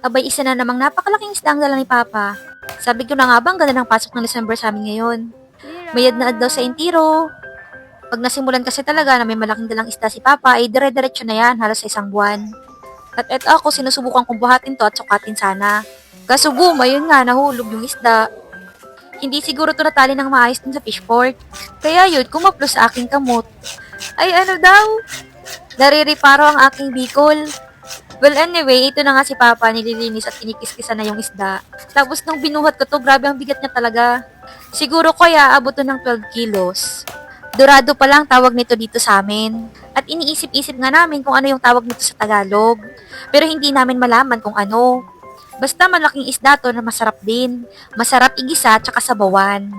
Abay, isa na namang napakalaking isda ang dala ni Papa. Sabi ko na nga ba, ang ganda ng pasok ng December sa amin ngayon. Mayad na daw sa Intiro. Pag nasimulan kasi talaga na may malaking dalang isda si Papa, ay dire-diretso na yan, halos sa isang buwan. At eto ako, sinusubukan kong buhatin to at sukatin sana. Kaso boom, ayun nga, nahulog yung isda. Hindi siguro to natali ng maayos dun sa fishport. Kaya yun, kumaplo sa aking kamot. Ay ano daw? Naririparo ang aking bikol. Well anyway, ito na nga si Papa, nililinis at kinikis-kisa na yung isda. Tapos nung binuhat ko to, grabe ang bigat niya talaga. Siguro kaya abot to ng 12 kilos. Dorado pa lang tawag nito dito sa amin. At iniisip-isip nga namin kung ano yung tawag nito sa Tagalog. Pero hindi namin malaman kung ano. Basta malaking isda to na masarap din. Masarap igisa at saka sabawan.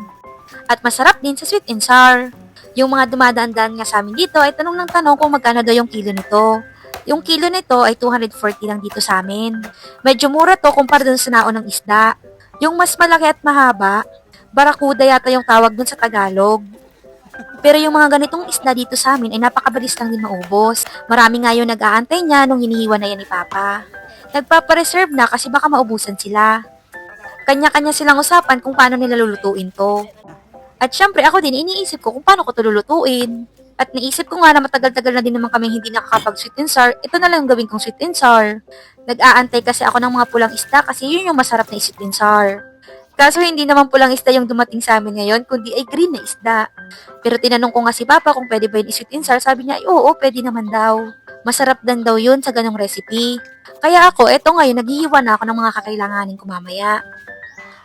At masarap din sa sweet and sour. Yung mga dumadaan-daan nga sa amin dito ay tanong ng tanong kung magkano daw yung kilo nito. Yung kilo nito ay 240 lang dito sa amin. Medyo mura to kumpara dun sa naon ng isda. Yung mas malaki at mahaba, barakuda yata yung tawag dun sa Tagalog. Pero yung mga ganitong isda dito sa amin ay napakabilis lang din maubos. Marami nga yung nag-aantay niya nung hinihiwa na yan ni Papa. Nagpapareserve na kasi baka maubusan sila. Kanya-kanya silang usapan kung paano nila lulutuin to. At syempre ako din iniisip ko kung paano ko to lulutuin. At naisip ko nga na matagal-tagal na din naman kami hindi nakakapag sweet and sour, ito na lang gawin kong sweet and sour. Nag-aantay kasi ako ng mga pulang isda kasi yun yung masarap na sweet and sour. Kaso hindi naman pulang isda yung dumating sa amin ngayon, kundi ay green na isda. Pero tinanong ko nga si Papa kung pwede ba yun i-sweet and sour, sabi niya, ay oo, pwede naman daw. Masarap din daw yun sa ganong recipe. Kaya ako, eto ngayon, naghihiwa na ako ng mga kakailanganin ko mamaya.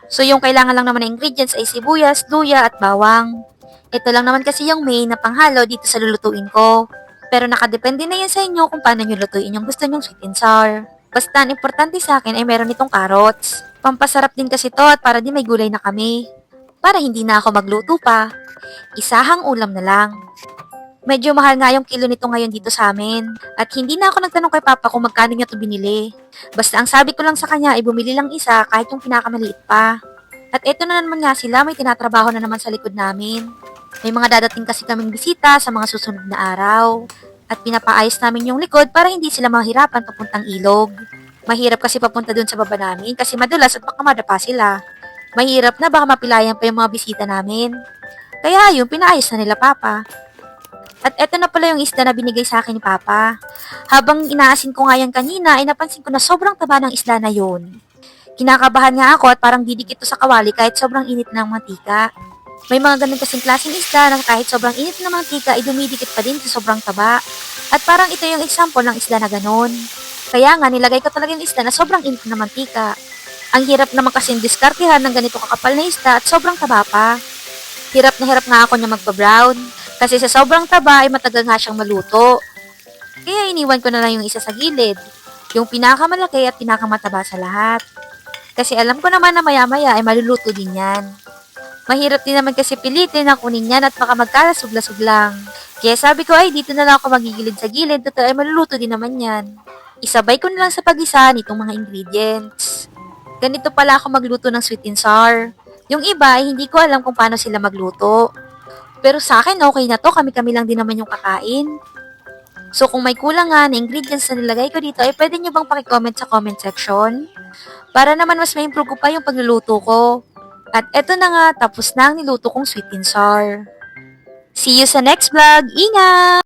So yung kailangan lang naman na ingredients ay sibuyas, luya at bawang. Ito lang naman kasi yung main na panghalo dito sa lulutuin ko. Pero nakadepende na yan sa inyo kung paano nyo lutuin yung gusto nyong sweet and sour. Basta ang importante sa akin ay meron itong carrots. Pampasarap din kasi to at para di may gulay na kami. Para hindi na ako magluto pa. Isahang ulam na lang. Medyo mahal nga yung kilo nito ngayon dito sa amin. At hindi na ako nagtanong kay Papa kung magkano niya to binili. Basta ang sabi ko lang sa kanya ay bumili lang isa kahit yung pinakamaliit pa. At eto na naman nga sila, may tinatrabaho na naman sa likod namin. May mga dadating kasi kaming bisita sa mga susunod na araw. At pinapaayos namin yung likod para hindi sila mahirapan papuntang ilog. Mahirap kasi papunta dun sa baba namin kasi madulas at baka madapa sila. Mahirap na baka mapilayan pa yung mga bisita namin. Kaya yun, pinaayos na nila Papa. At eto na pala yung isda na binigay sa akin ni Papa. Habang inaasin ko nga yan kanina, ay napansin ko na sobrang taba ng isda na yun. Kinakabahan nga ako at parang didikit to sa kawali kahit sobrang init ng mantika. May mga ganun kasing klaseng isda na kahit sobrang init ng mantika ay dumidikit pa din sa sobrang taba. At parang ito yung example ng isda na ganun. Kaya nga nilagay ko talaga yung isda na sobrang init ng mantika. Ang hirap naman kasing diskartehan ng ganito kakapal na isda at sobrang taba pa. Hirap na hirap nga ako niya magpa-brown. Kasi sa sobrang taba ay matagal nga siyang maluto. Kaya iniwan ko na lang yung isa sa gilid. Yung pinakamalaki at pinakamataba sa lahat. Kasi alam ko naman na maya-maya ay maluluto din yan. Mahirap din naman kasi pilitin na kunin yan at baka magkalasug-lasug lang. Kaya sabi ko ay dito na lang ako magigilid sa gilid, total ay maluluto din naman yan. Isabay ko na lang sa pag-isa nitong mga ingredients. Ganito pala ako magluto ng sweet and sour. Yung iba ay hindi ko alam kung paano sila magluto. Pero sa akin okay na to, kami-kami lang din naman yung kakain. So kung may kulang nga na ingredients na nilagay ko dito, ay pwede nyo bang pakicomment sa comment section? Para naman mas ma-improve ko pa yung pagluluto ko. At eto na nga, tapos na ang niluto kong sweet and sour. See you sa next vlog. Ingat!